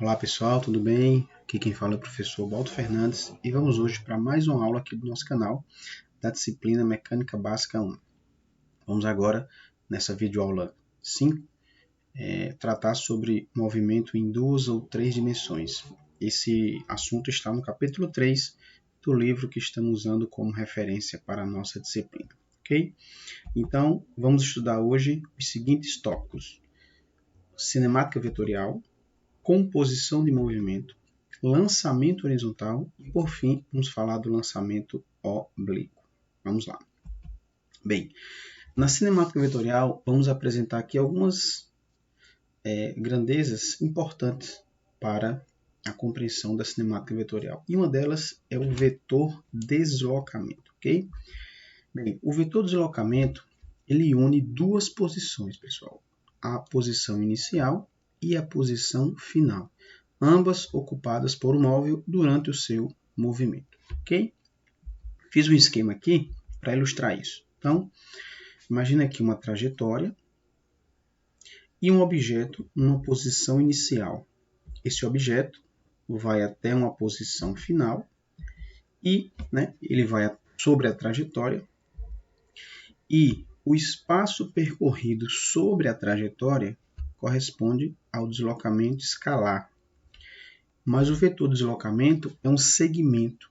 Olá pessoal, tudo bem? Aqui quem fala é o professor Baldo Fernandes e vamos hoje para mais uma aula aqui do nosso canal da disciplina Mecânica Básica 1. Vamos agora, nessa videoaula 5, tratar sobre movimento em 2 ou 3 dimensões. Esse assunto está no capítulo 3 do livro que estamos usando como referência para a nossa disciplina, ok? Então, vamos estudar hoje os seguintes tópicos: cinemática vetorial, composição de movimento, lançamento horizontal e, por fim, vamos falar do lançamento oblíquo. Vamos lá. Bem, na cinemática vetorial, vamos apresentar aqui algumas grandezas importantes para a compreensão da cinemática vetorial. E uma delas é o vetor deslocamento, ok? Bem, o vetor deslocamento, ele une duas posições, pessoal. A posição inicial e a posição final, ambas ocupadas por um móvel durante o seu movimento, ok? Fiz um esquema aqui para ilustrar isso. Então, imagina aqui uma trajetória e um objeto numa posição inicial. Esse objeto vai até uma posição final e ele vai sobre a trajetória e o espaço percorrido sobre a trajetória corresponde ao deslocamento escalar. Mas o vetor deslocamento é um segmento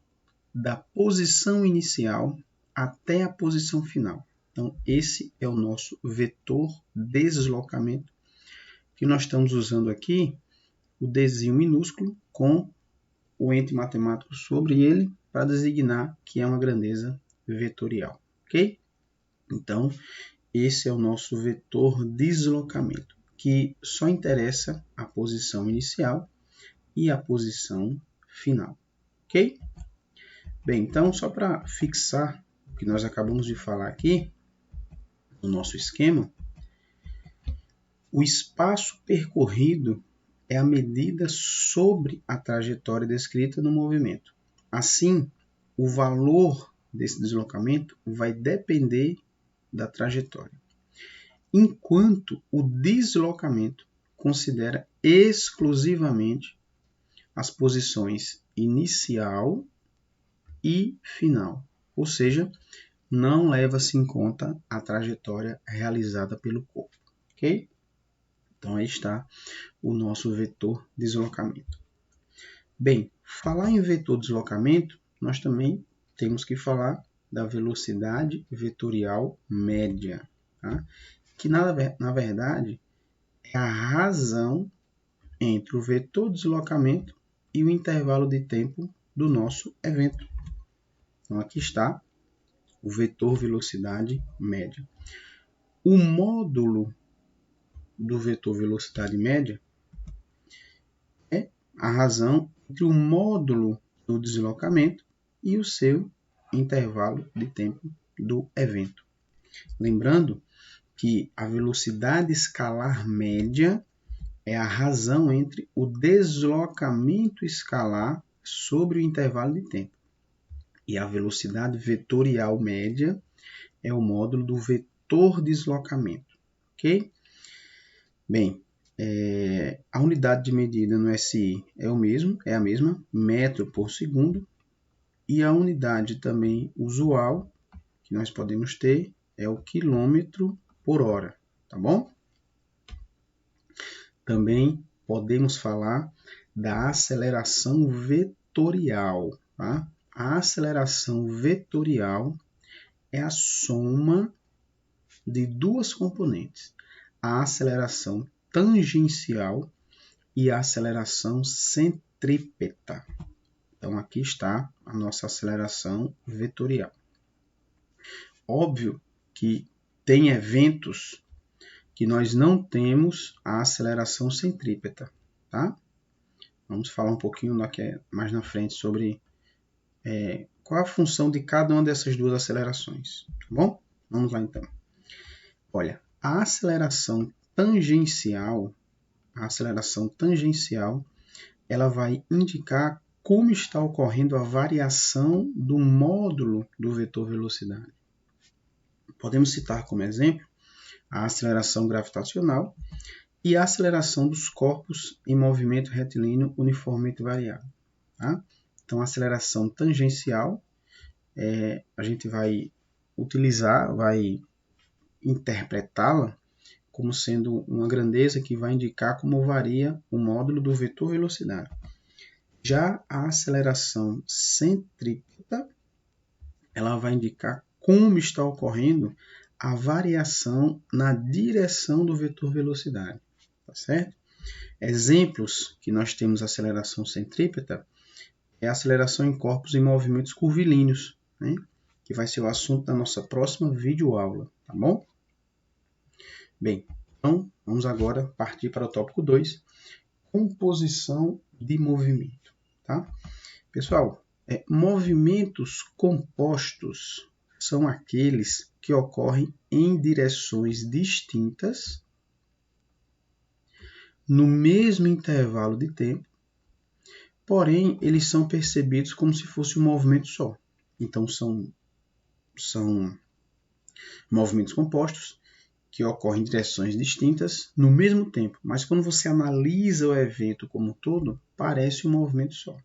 da posição inicial até a posição final. Então, esse é o nosso vetor deslocamento, que nós estamos usando aqui o Dzinho minúsculo com o ente matemático sobre ele para designar que é uma grandeza vetorial, ok? Então, esse é o nosso vetor deslocamento, que só interessa a posição inicial e a posição final, ok? Bem, então, só para fixar o que nós acabamos de falar aqui, no nosso esquema, o espaço percorrido é a medida sobre a trajetória descrita no movimento. Assim, o valor desse deslocamento vai depender da trajetória, enquanto o deslocamento considera exclusivamente as posições inicial e final, ou seja, não leva-se em conta a trajetória realizada pelo corpo, ok? Então aí está o nosso vetor deslocamento. Bem, falar em vetor deslocamento, nós também temos que falar da velocidade vetorial média, tá? Que na verdade é a razão entre o vetor deslocamento e o intervalo de tempo do nosso evento. Então, aqui está o vetor velocidade média. O módulo do vetor velocidade média é a razão entre o módulo do deslocamento e o seu intervalo de tempo do evento. Lembrando que a velocidade escalar média é a razão entre o deslocamento escalar sobre o intervalo de tempo. E a velocidade vetorial média é o módulo do vetor deslocamento, ok? Bem, a unidade de medida no SI é a mesma, metro por segundo, e a unidade também usual que nós podemos ter é o quilômetro por hora, tá bom? Também podemos falar da aceleração vetorial, tá? A aceleração vetorial é a soma de duas componentes, a aceleração tangencial e a aceleração centrípeta. Então, aqui está a nossa aceleração vetorial. Óbvio que tem eventos que nós não temos a aceleração centrípeta, tá? Vamos falar um pouquinho mais na frente sobre qual a função de cada uma dessas duas acelerações, tá bom? Vamos lá então. Olha, a aceleração tangencial, ela vai indicar como está ocorrendo a variação do módulo do vetor velocidade. Podemos citar como exemplo a aceleração gravitacional, e a aceleração dos corpos em movimento retilíneo uniformemente variável. Tá? Então, a aceleração tangencial, a gente vai utilizar, vai interpretá-la como sendo uma grandeza que vai indicar como varia o módulo do vetor velocidade. Já a aceleração centrípeta, ela vai indicar como está ocorrendo a variação na direção do vetor velocidade. Tá certo? Exemplos que nós temos aceleração centrípeta é a aceleração em corpos em movimentos curvilíneos, né? Que vai ser o assunto da nossa próxima videoaula, tá bom? Bem, então vamos agora partir para o tópico 2, composição de movimento. Tá? Pessoal, movimentos compostos são aqueles que ocorrem em direções distintas no mesmo intervalo de tempo, porém eles são percebidos como se fosse um movimento só. Então são movimentos compostos que ocorrem em direções distintas no mesmo tempo, mas quando você analisa o evento como um todo, parece um movimento só.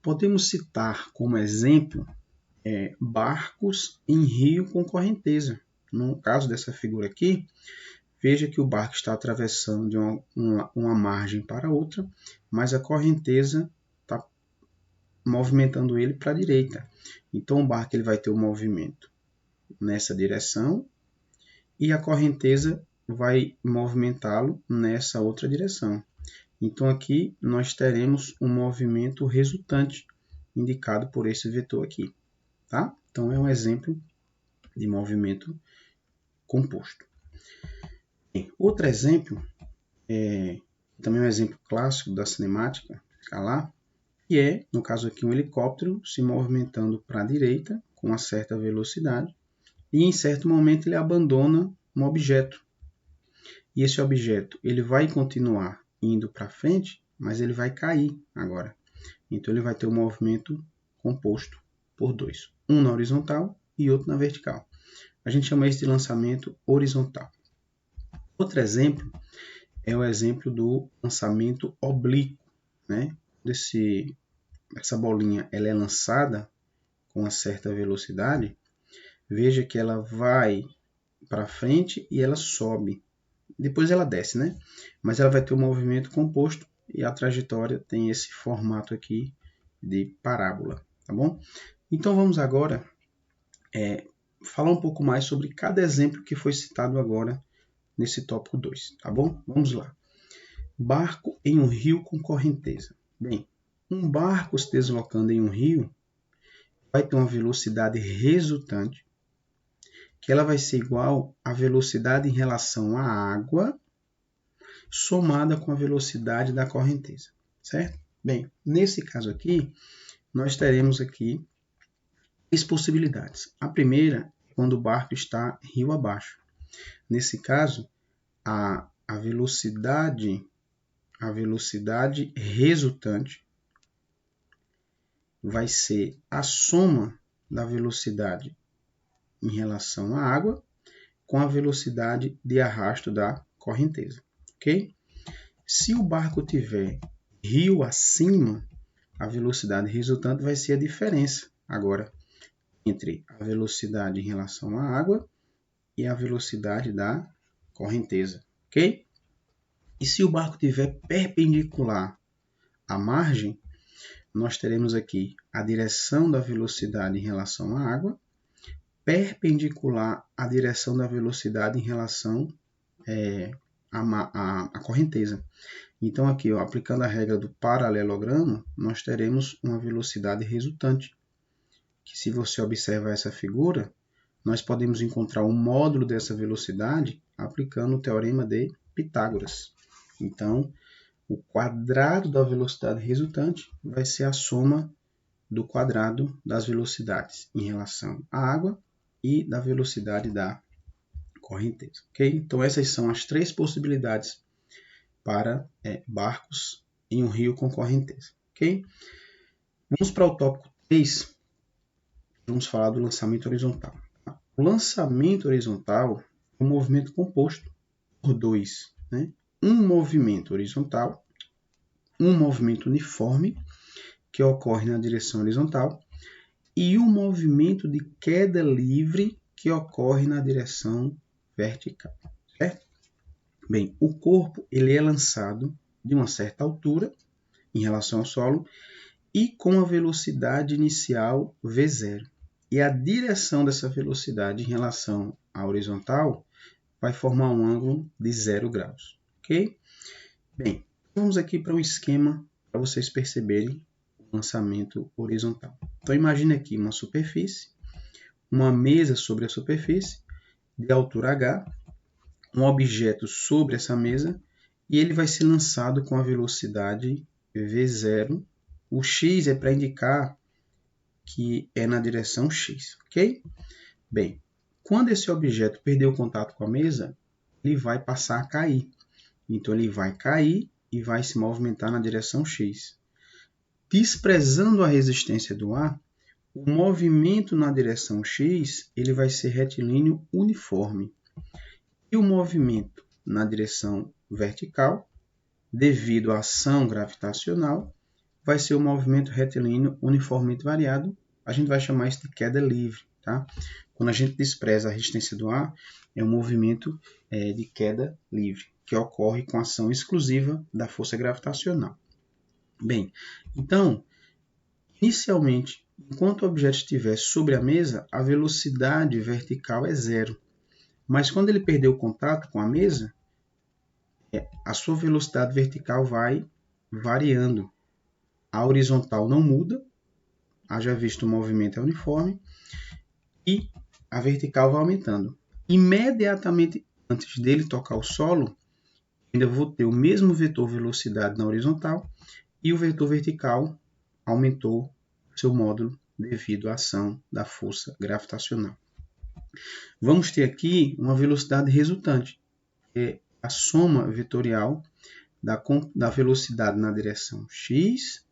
Podemos citar como exemplo barcos em rio com correnteza. No caso dessa figura aqui, veja que o barco está atravessando de uma margem para outra, mas a correnteza está movimentando ele para a direita. Então o barco ele vai ter um movimento nessa direção e a correnteza vai movimentá-lo nessa outra direção. Então aqui nós teremos um movimento resultante indicado por esse vetor aqui. Tá? Então é um exemplo de movimento composto. Outro exemplo, também um exemplo clássico da cinemática escalar, que é, no caso aqui, um helicóptero se movimentando para a direita com uma certa velocidade e em certo momento ele abandona um objeto. E esse objeto ele vai continuar indo para frente, mas ele vai cair agora. Então ele vai ter um movimento composto por dois, um na horizontal e outro na vertical. A gente chama isso de lançamento horizontal. Outro exemplo é o exemplo do lançamento oblíquo, né? Essa bolinha ela é lançada com uma certa velocidade, veja que ela vai para frente e ela sobe. Depois ela desce, né? Mas ela vai ter um movimento composto e a trajetória tem esse formato aqui de parábola, tá bom? Então vamos agora falar um pouco mais sobre cada exemplo que foi citado agora nesse tópico 2, tá bom? Vamos lá. Barco em um rio com correnteza. Bem, um barco se deslocando em um rio vai ter uma velocidade resultante que ela vai ser igual à velocidade em relação à água somada com a velocidade da correnteza, certo? Bem, nesse caso aqui, nós teremos aqui 3 possibilidades. A primeira é quando o barco está rio abaixo. Nesse caso, a velocidade resultante vai ser a soma da velocidade em relação à água com a velocidade de arrasto da correnteza, ok? Se o barco tiver rio acima, a velocidade resultante vai ser a diferença agora entre a velocidade em relação à água e a velocidade da correnteza, ok? E se o barco tiver perpendicular à margem, nós teremos aqui a direção da velocidade em relação à água, perpendicular à direção da velocidade em relação à correnteza. Então, aqui, ó, aplicando a regra do paralelogramo, nós teremos uma velocidade resultante, que se você observar essa figura, nós podemos encontrar o módulo dessa velocidade aplicando o teorema de Pitágoras. Então, o quadrado da velocidade resultante vai ser a soma do quadrado das velocidades em relação à água e da velocidade da correnteza. Okay? Então, essas são as 3 possibilidades para barcos em um rio com correnteza. Okay? Vamos para o tópico 3. Vamos falar do lançamento horizontal. O lançamento horizontal é um movimento composto por dois, né? um movimento horizontal, um movimento uniforme, que ocorre na direção horizontal, e um movimento de queda livre, que ocorre na direção vertical. Certo? Bem, o corpo ele é lançado de uma certa altura em relação ao solo e com a velocidade inicial v0. E a direção dessa velocidade em relação à horizontal vai formar um ângulo de 0 graus. Ok? Bem, vamos aqui para um esquema para vocês perceberem o lançamento horizontal. Então, imagine aqui uma superfície, uma mesa sobre a superfície, de altura h, um objeto sobre essa mesa, e ele vai ser lançado com a velocidade v0. O x é para indicar que é na direção x, ok? Bem, quando esse objeto perder o contato com a mesa, ele vai passar a cair. Então, ele vai cair e vai se movimentar na direção x. Desprezando a resistência do ar, o movimento na direção x ele vai ser retilíneo uniforme. E o movimento na direção vertical, devido à ação gravitacional, vai ser o movimento retilíneo uniformemente variado. A gente vai chamar isso de queda livre. Tá? Quando a gente despreza a resistência do ar, é um movimento de queda livre, que ocorre com a ação exclusiva da força gravitacional. Bem, então, inicialmente, enquanto o objeto estiver sobre a mesa, a velocidade vertical é 0. Mas quando ele perder o contato com a mesa, a sua velocidade vertical vai variando. A horizontal não muda, haja visto o movimento é uniforme, e a vertical vai aumentando. Imediatamente antes dele tocar o solo, ainda vou ter o mesmo vetor velocidade na horizontal e o vetor vertical aumentou seu módulo devido à ação da força gravitacional. Vamos ter aqui uma velocidade resultante, que é a soma vetorial da velocidade na direção x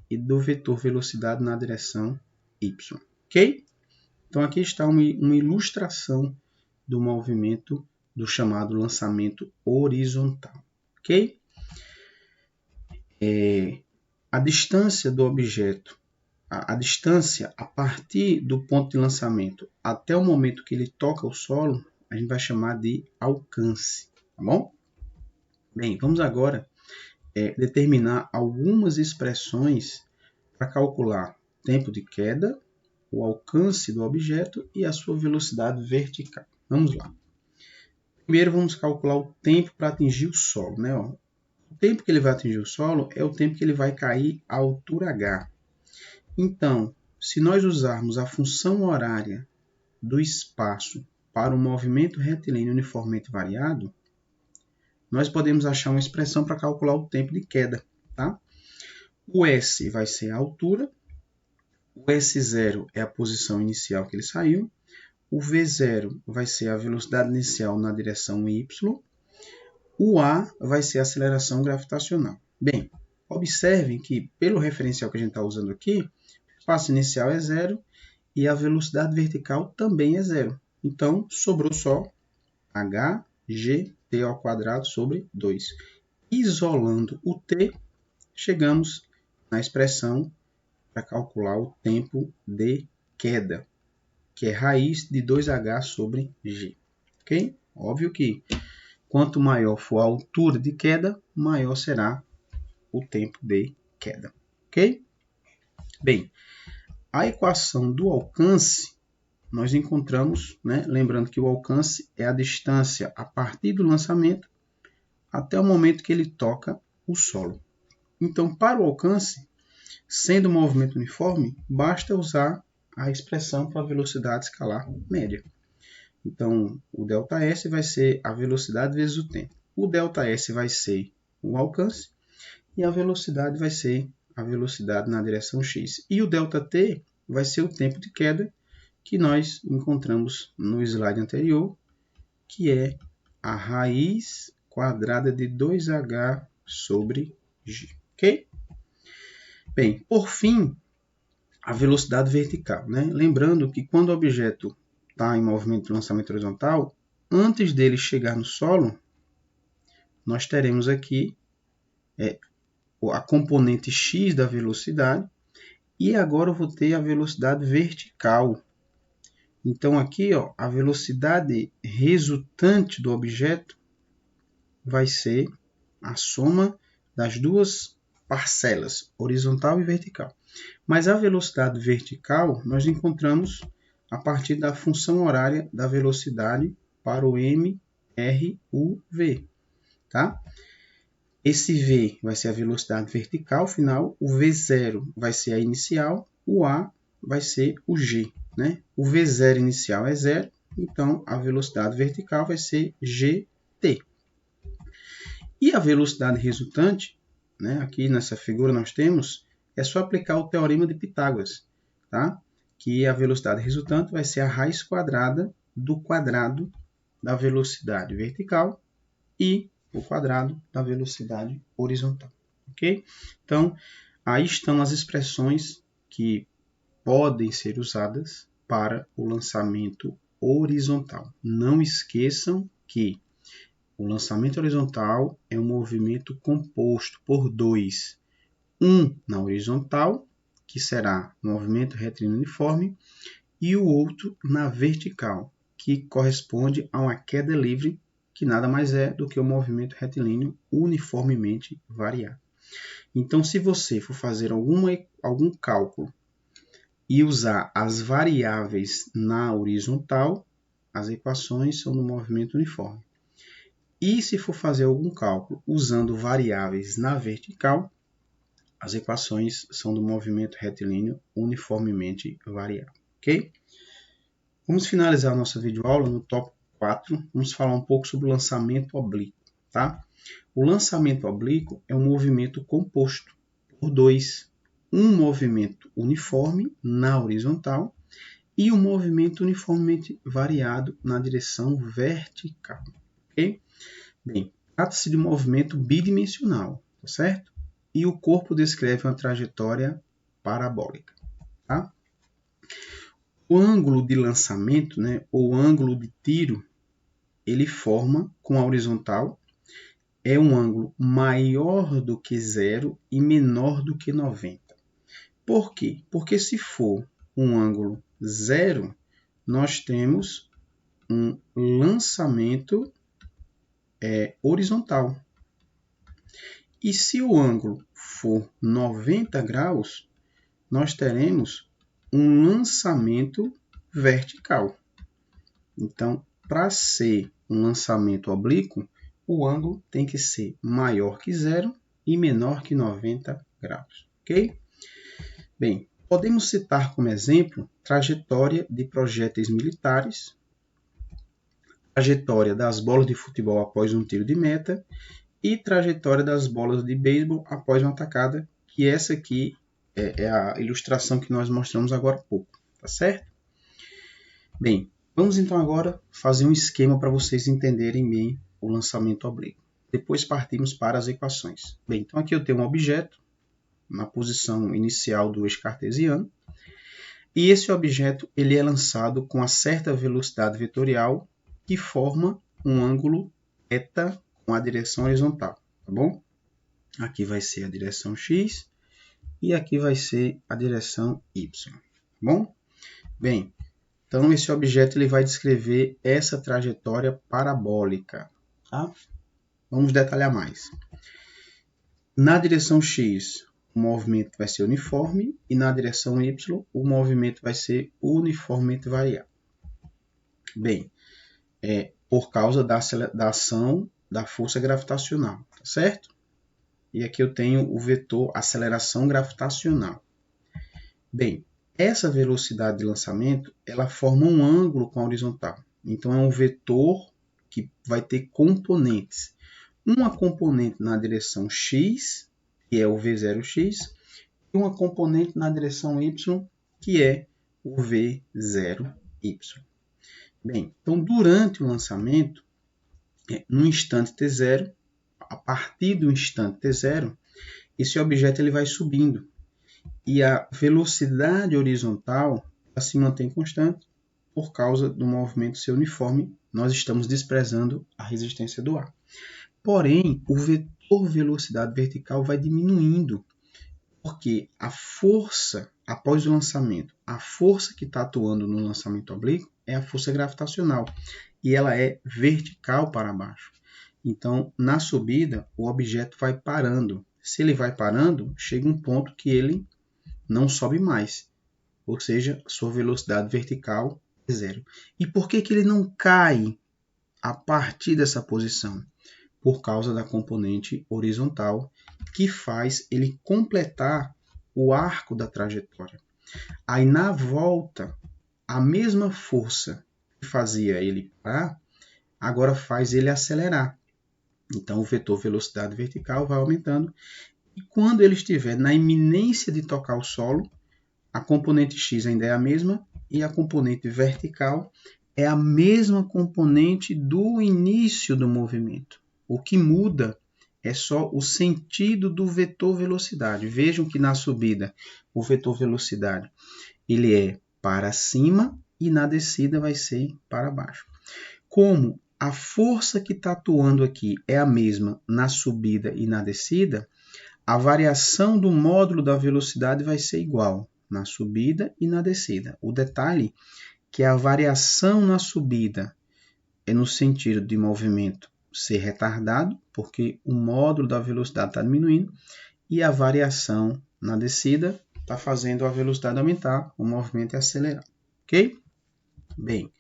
e do vetor velocidade na direção y. Ok? Então, aqui está uma ilustração do movimento do chamado lançamento horizontal. Ok? A distância do objeto, a distância a partir do ponto de lançamento até o momento que ele toca o solo, a gente vai chamar de alcance. Tá bom? Bem, vamos agora determinar algumas expressões para calcular tempo de queda, o alcance do objeto e a sua velocidade vertical. Vamos lá. Primeiro vamos calcular o tempo para atingir o solo. Né? O tempo que ele vai atingir o solo é o tempo que ele vai cair à altura h. Então, se nós usarmos a função horária do espaço para o movimento retilíneo uniformemente variado, nós podemos achar uma expressão para calcular o tempo de queda. Tá? O S vai ser a altura, o S0 é a posição inicial que ele saiu, o V0 vai ser a velocidade inicial na direção y, o A vai ser a aceleração gravitacional. Bem, observem que pelo referencial que a gente está usando aqui, o espaço inicial é 0 e a velocidade vertical também é 0. Então, sobrou só hgt ao quadrado sobre 2. Isolando o t, chegamos na expressão para calcular o tempo de queda, que é raiz de 2h sobre g. Ok? Óbvio que quanto maior for a altura de queda, maior será o tempo de queda. Ok? Bem, a equação do alcance nós encontramos, né, lembrando que o alcance é a distância a partir do lançamento até o momento que ele toca o solo. Então, para o alcance, sendo um movimento uniforme, basta usar a expressão para a velocidade escalar média. Então, o ΔS vai ser a velocidade vezes o tempo. O ΔS vai ser o alcance e a velocidade vai ser a velocidade na direção x. E o ΔT vai ser o tempo de queda que nós encontramos no slide anterior, que é a raiz quadrada de 2h sobre g. Ok? Bem, por fim, a velocidade vertical. Né? Lembrando que quando o objeto está em movimento de lançamento horizontal, antes dele chegar no solo, nós teremos aqui a componente x da velocidade, e agora eu vou ter a velocidade vertical. Então, aqui, ó, a velocidade resultante do objeto vai ser a soma das duas parcelas, horizontal e vertical. Mas a velocidade vertical nós encontramos a partir da função horária da velocidade para o m, r, u, v. Tá? Esse v vai ser a velocidade vertical final, o v0 vai ser a inicial, o a vai ser o g. Né? O v0 inicial é 0, então a velocidade vertical vai ser gt. E a velocidade resultante, né, aqui nessa figura nós temos, é só aplicar o teorema de Pitágoras, tá? Que a velocidade resultante vai ser a raiz quadrada do quadrado da velocidade vertical e o quadrado da velocidade horizontal. Ok? Então, aí estão as expressões que podem ser usadas para o lançamento horizontal. Não esqueçam que o lançamento horizontal é um movimento composto por dois. Um na horizontal, que será o movimento retilíneo uniforme, e o outro na vertical, que corresponde a uma queda livre, que nada mais é do que o movimento retilíneo uniformemente variado. Então, se você for fazer algum cálculo e usar as variáveis na horizontal, as equações são do movimento uniforme. E se for fazer algum cálculo usando variáveis na vertical, as equações são do movimento retilíneo uniformemente variável. Ok? Vamos finalizar a nossa videoaula no tópico 4. Vamos falar um pouco sobre o lançamento oblíquo. Tá? O lançamento oblíquo é um movimento composto por dois. Um movimento uniforme na horizontal e um movimento uniformemente variado na direção vertical. Ok? Bem, trata-se de um movimento bidimensional, tá certo? E o corpo descreve uma trajetória parabólica. Tá? O ângulo de lançamento, né, ou ângulo de tiro, ele forma com a horizontal, é um ângulo maior do que 0 e menor do que 90. Por quê? Porque se for um ângulo 0, nós temos um lançamento horizontal. E se o ângulo for 90 graus, nós teremos um lançamento vertical. Então, para ser um lançamento oblíquo, o ângulo tem que ser maior que 0 e menor que 90 graus. Ok? Bem, podemos citar como exemplo trajetória de projéteis militares, trajetória das bolas de futebol após um tiro de meta e trajetória das bolas de beisebol após uma tacada, que essa aqui é a ilustração que nós mostramos agora há pouco, tá certo? Bem, vamos então agora fazer um esquema para vocês entenderem bem o lançamento oblíquo. Depois partimos para as equações. Bem, então aqui eu tenho um objeto na posição inicial do eixo cartesiano, e esse objeto ele é lançado com uma certa velocidade vetorial que forma um ângulo θ com a direção horizontal, tá bom? Aqui vai ser a direção x e aqui vai ser a direção y, tá bom? Bem, então esse objeto ele vai descrever essa trajetória parabólica, tá? Vamos detalhar mais. Na direção x, o movimento vai ser uniforme e na direção y, o movimento vai ser uniformemente variável. Bem, por causa da ação da força gravitacional, tá certo? E aqui eu tenho o vetor aceleração gravitacional. Bem, essa velocidade de lançamento, ela forma um ângulo com a horizontal. Então, é um vetor que vai ter componentes. Uma componente na direção x, que é o v0x, e uma componente na direção y, que é o v0y. Bem, então, durante o lançamento, no instante t0, a partir do instante t0, esse objeto ele vai subindo. E a velocidade horizontal se mantém constante por causa do movimento ser uniforme. Nós estamos desprezando a resistência do ar. Porém, o vetor velocidade vertical vai diminuindo, porque a força, após o lançamento, a força que está atuando no lançamento oblíquo é a força gravitacional, e ela é vertical para baixo. Então, na subida, o objeto vai parando. Se ele vai parando, chega um ponto que ele não sobe mais, ou seja, sua velocidade vertical é zero. E por que ele não cai a partir dessa posição? Por causa da componente horizontal, que faz ele completar o arco da trajetória. Aí, na volta, a mesma força que fazia ele parar, agora faz ele acelerar. Então, o vetor velocidade vertical vai aumentando. E quando ele estiver na iminência de tocar o solo, a componente x ainda é a mesma e a componente vertical é a mesma componente do início do movimento. O que muda é só o sentido do vetor velocidade. Vejam que na subida o vetor velocidade ele é para cima e na descida vai ser para baixo. Como a força que está atuando aqui é a mesma na subida e na descida, a variação do módulo da velocidade vai ser igual na subida e na descida. O detalhe é que a variação na subida é no sentido de movimento ser retardado, porque o módulo da velocidade está diminuindo, e a variação na descida está fazendo a velocidade aumentar, o movimento é acelerar. Ok? Bem,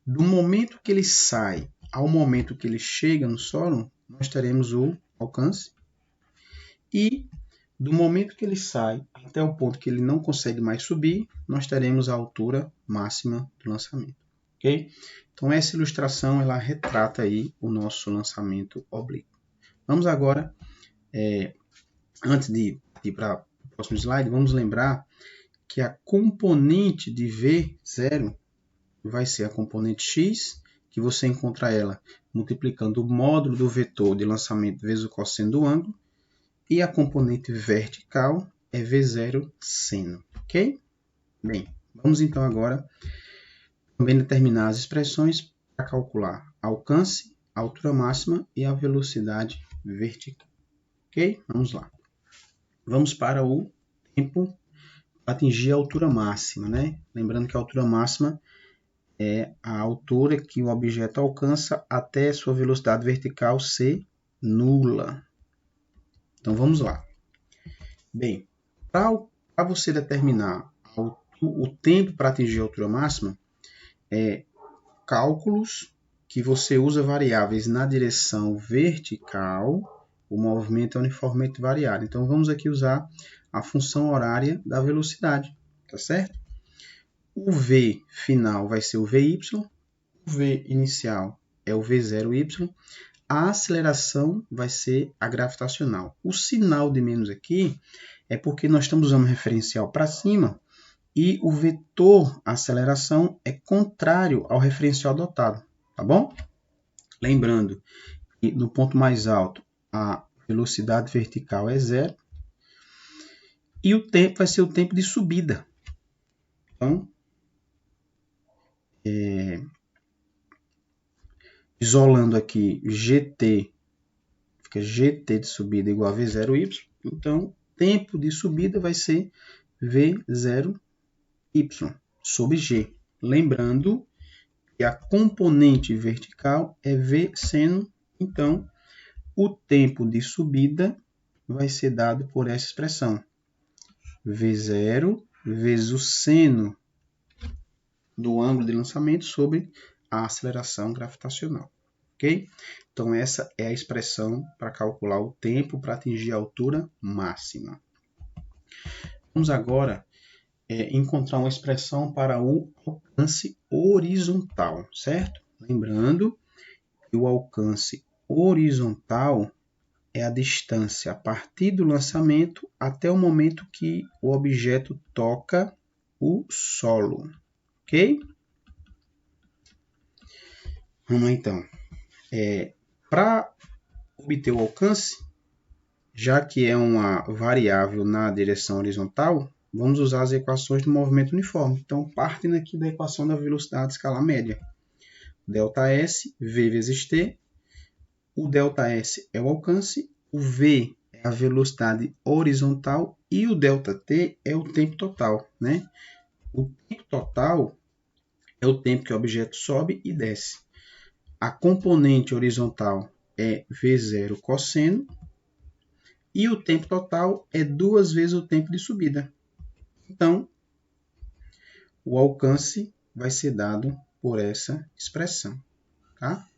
do momento que ele sai ao momento que ele chega no solo, nós teremos o alcance, e do momento que ele sai até o ponto que ele não consegue mais subir, nós teremos a altura máxima do lançamento. Ok? Então, essa ilustração ela retrata aí o nosso lançamento oblíquo. Vamos agora, antes de ir para o próximo slide, vamos lembrar que a componente de V0 vai ser a componente x, que você encontra ela multiplicando o módulo do vetor de lançamento vezes o cosseno do ângulo, e a componente vertical é V0 seno, ok? Bem, vamos então agora também determinar as expressões para calcular alcance, a altura máxima e a velocidade vertical, ok? Vamos lá. Vamos para o tempo para atingir a altura máxima, né? Lembrando que a altura máxima é a altura que o objeto alcança até sua velocidade vertical ser nula. Então vamos lá. Bem, para você determinar o tempo para atingir a altura máxima, cálculos que você usa variáveis na direção vertical, o movimento é uniformemente variado. Então vamos aqui usar a função horária da velocidade, tá certo? O V final vai ser o VY, o V inicial é o V0Y, a aceleração vai ser a gravitacional. O sinal de menos aqui é porque nós estamos usando o referencial para cima e o vetor aceleração é contrário ao referencial adotado, tá bom? Lembrando que no ponto mais alto a velocidade vertical é zero e o tempo vai ser o tempo de subida. Então, isolando aqui GT, fica GT de subida igual a V0Y, então tempo de subida vai ser V0Y sobre G. Lembrando que a componente vertical é V seno, então o tempo de subida vai ser dado por essa expressão. V0 vezes o seno do ângulo de lançamento sobre a aceleração gravitacional. Ok? Então, essa é a expressão para calcular o tempo para atingir a altura máxima. Vamos agora encontrar uma expressão para o alcance horizontal, certo? Lembrando que o alcance horizontal é a distância a partir do lançamento até o momento que o objeto toca o solo, ok? Vamos lá, então. Para obter o alcance, já que é uma variável na direção horizontal, vamos usar as equações do movimento uniforme. Então, partindo aqui da equação da velocidade escalar média. ΔS, V vezes T, o ΔS é o alcance, o V é a velocidade horizontal e o ΔT é o tempo total, né? O tempo total é o tempo que o objeto sobe e desce. A componente horizontal é V0 cosseno e o tempo total é 2 vezes o tempo de subida. Então, o alcance vai ser dado por essa expressão, tá?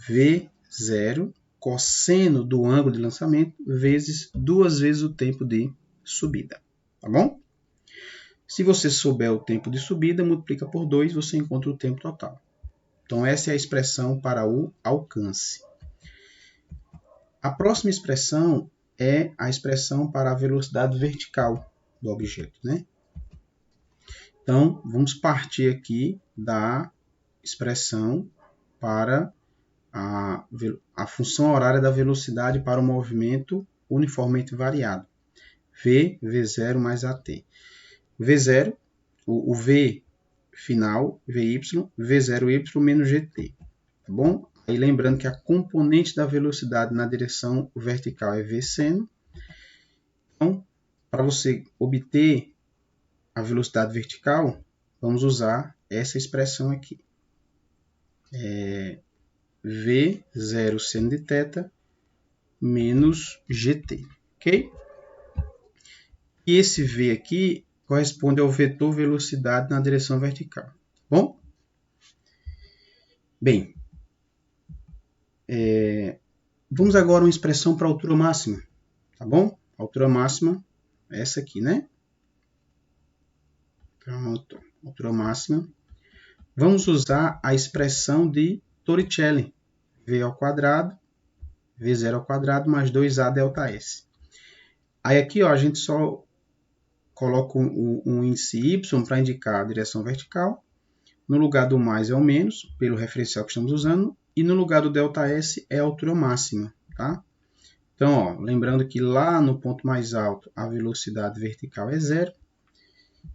V0 cosseno do ângulo de lançamento vezes 2 vezes o tempo de subida, tá bom? Se você souber o tempo de subida, multiplica por 2, você encontra o tempo total. Então, essa é a expressão para o alcance. A próxima expressão é a expressão para a velocidade vertical do objeto, né? Então, vamos partir aqui da expressão para a função horária da velocidade para o movimento uniformemente variado. V0 mais AT. V0, o V final, VY, V0Y menos GT. Tá bom? Aí lembrando que a componente da velocidade na direção vertical é V seno. Então, para você obter a velocidade vertical, vamos usar essa expressão aqui. V0 seno de θ menos GT, ok? E esse V aqui corresponde ao vetor velocidade na direção vertical, tá bom? Bem, vamos agora a uma expressão para a altura máxima, tá bom? A altura máxima é essa aqui, né? Pronto, altura máxima. Vamos usar a expressão de Torricelli, V ao quadrado, V0 ao quadrado mais 2A delta S. Aí aqui, ó, a gente só coloca um índice Y para indicar a direção vertical. No lugar do mais é o menos, pelo referencial que estamos usando. E no lugar do ΔS é a altura máxima, tá? Então, ó, lembrando que lá no ponto mais alto a velocidade vertical é 0.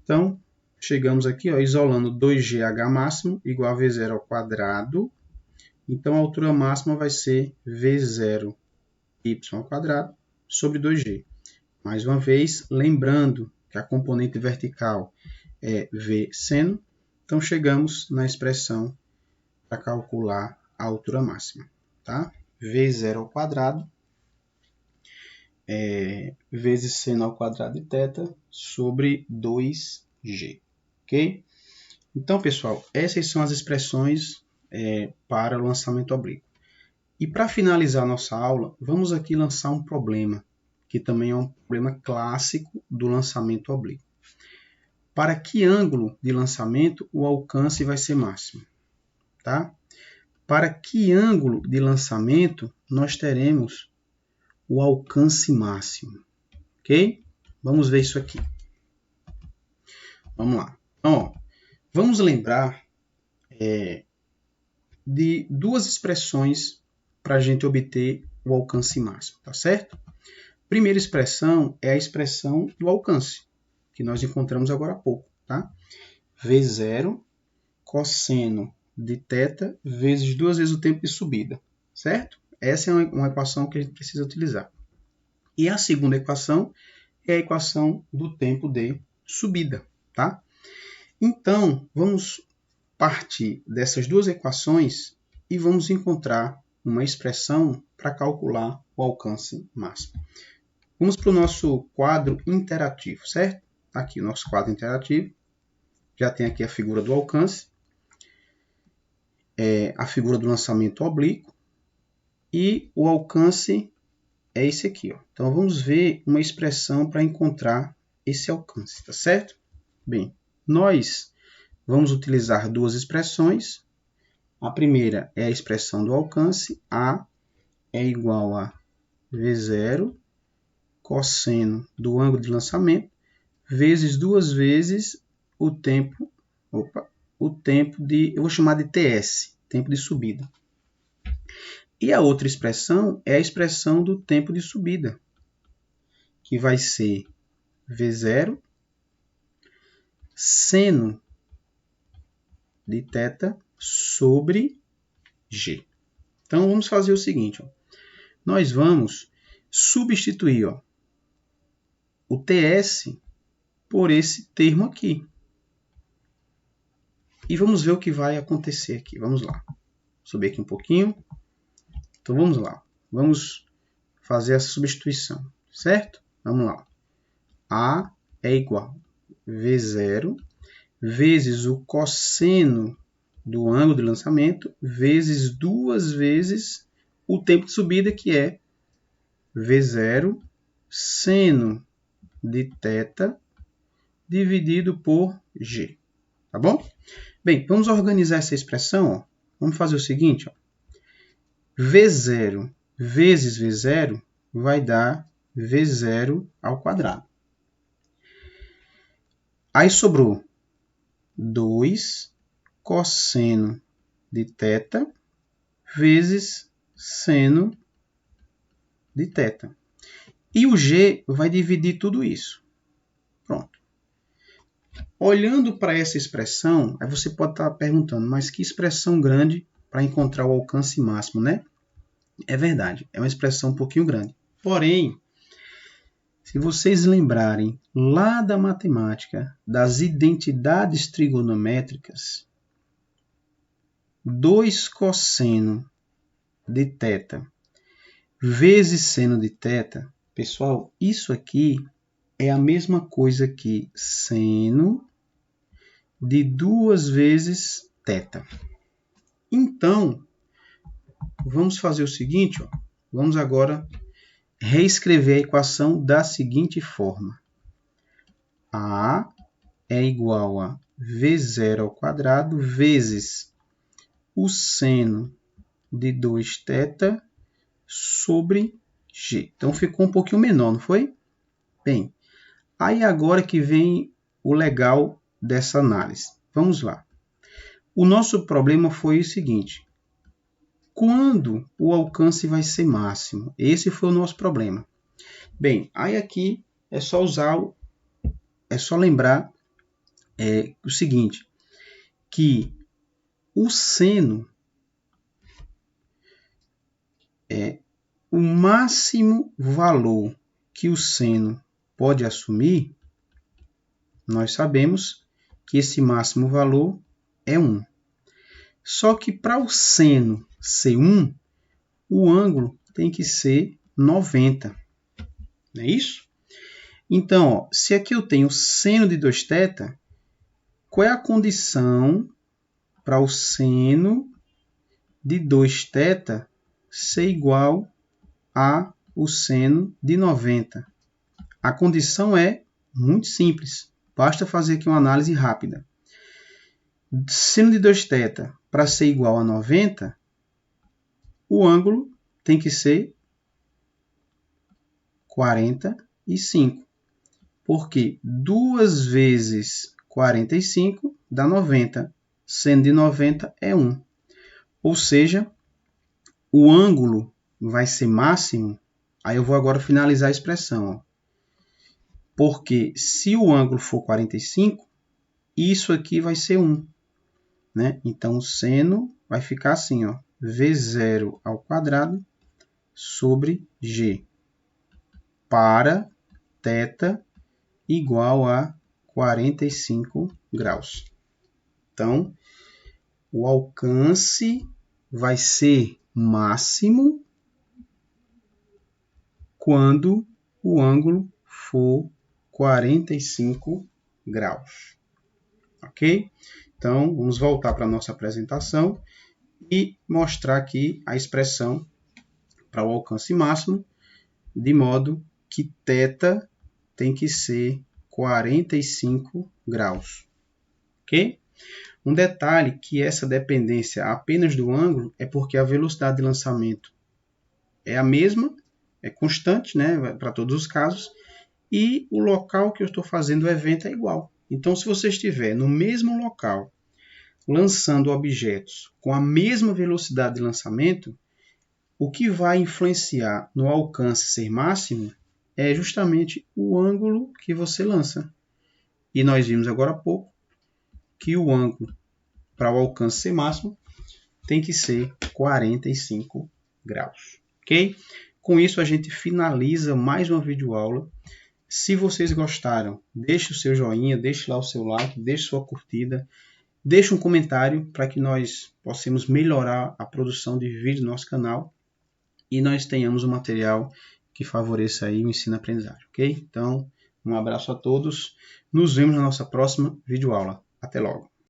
Então, chegamos aqui, ó, isolando 2GH máximo igual a V0 ao quadrado. Então, a altura máxima vai ser V0y ao quadrado sobre 2G. Mais uma vez, lembrando que a componente vertical é V seno. Então, chegamos na expressão para calcular a altura máxima, tá? V0 ao quadrado vezes seno ao quadrado de θ sobre 2G, ok? Então, pessoal, essas são as expressões para o lançamento oblíquo. E para finalizar nossa aula, vamos aqui lançar um problema, que também é um problema clássico do lançamento oblíquo. Para que ângulo de lançamento o alcance vai ser máximo? Tá? Para que ângulo de lançamento nós teremos o alcance máximo? Ok? Vamos ver isso aqui. Vamos lá. Então, ó, vamos lembrar de duas expressões para a gente obter o alcance máximo, tá certo? Primeira expressão é a expressão do alcance, que nós encontramos agora há pouco, tá? V0 cosseno de θ vezes 2 vezes o tempo de subida, certo? Essa é uma equação que a gente precisa utilizar. E a segunda equação é a equação do tempo de subida, tá? Então, vamos partir dessas duas equações e vamos encontrar uma expressão para calcular o alcance máximo. Vamos para o nosso quadro interativo, certo? Aqui o nosso quadro interativo. Já tem aqui a figura do alcance, a figura do lançamento oblíquo e o alcance é esse aqui, ó. Então, vamos ver uma expressão para encontrar esse alcance, tá certo? Bem, nós vamos utilizar duas expressões. A primeira é a expressão do alcance. A é igual a V0 cosseno do ângulo de lançamento vezes 2 vezes o tempo de, eu vou chamar de TS, tempo de subida. E a outra expressão é a expressão do tempo de subida, que vai ser V0 seno de θ sobre G. Então, vamos fazer o seguinte. Ó. Nós vamos substituir ó, o TS por esse termo aqui. E vamos ver o que vai acontecer aqui. Vamos lá. Vou subir aqui um pouquinho. Então, vamos lá. Vamos fazer essa substituição, certo? Vamos lá. A é igual a V0 vezes o cosseno do ângulo de lançamento vezes 2 vezes o tempo de subida, que é V0 seno de θ dividido por G. Tá bom? Bem, vamos organizar essa expressão. Ó. Vamos fazer o seguinte. Ó. V0 vezes V0 vai dar V0 ao quadrado. Aí sobrou 2 cosseno de θ vezes seno de θ. E o G vai dividir tudo isso. Pronto. Olhando para essa expressão, aí você pode estar perguntando, mas que expressão grande para encontrar o alcance máximo, né? É verdade, é uma expressão um pouquinho grande. Porém, se vocês lembrarem lá da matemática, das identidades trigonométricas, 2 cosseno de θ vezes seno de θ, pessoal, isso aqui é a mesma coisa que seno de 2 vezes θ. Então, vamos fazer o seguinte, ó. Vamos agora reescrever a equação da seguinte forma. A é igual a V0 ao quadrado vezes o seno de 2θ sobre G. Então, ficou um pouquinho menor, não foi? Bem, aí agora que vem o legal dessa análise. Vamos lá. O nosso problema foi o seguinte. Quando o alcance vai ser máximo? Esse foi o nosso problema. Bem, aí aqui é só lembrar o seguinte, que o seno o máximo valor que o seno pode assumir, nós sabemos que esse máximo valor é 1. Só que para o seno ser 1, o ângulo tem que ser 90. Não é isso? Então, ó, se aqui eu tenho seno de 2θ, qual é a condição para o seno de 2θ ser igual a o seno de 90? A condição é muito simples. Basta fazer aqui uma análise rápida. Seno de 2θ para ser igual a 90, o ângulo tem que ser 45. Porque 2 vezes 45 dá 90. Seno de 90 é 1. Ou seja, o ângulo vai ser máximo. Aí eu vou agora finalizar a expressão. Ó. Porque se o ângulo for 45, isso aqui vai ser 1. Né? Então, o seno vai ficar assim, ó, V0 ao quadrado sobre G. Para θ igual a 45 graus. Então, o alcance vai ser máximo quando o ângulo for 45 graus. Ok? Então, vamos voltar para a nossa apresentação e mostrar aqui a expressão para o alcance máximo, de modo que θ tem que ser 45 graus. Ok? Um detalhe que essa dependência apenas do ângulo é porque a velocidade de lançamento é a mesma, é constante, né, para todos os casos, e o local que eu estou fazendo o evento é igual. Então, se você estiver no mesmo local, lançando objetos com a mesma velocidade de lançamento, o que vai influenciar no alcance ser máximo é justamente o ângulo que você lança. E nós vimos agora há pouco que o ângulo para o alcance ser máximo tem que ser 45 graus, ok? Com isso, a gente finaliza mais uma videoaula. Se vocês gostaram, deixe o seu joinha, deixe lá o seu like, deixe sua curtida, deixe um comentário para que nós possamos melhorar a produção de vídeos no nosso canal e nós tenhamos um material que favoreça aí o ensino-aprendizagem, ok? Então, um abraço a todos. Nos vemos na nossa próxima videoaula. Até logo.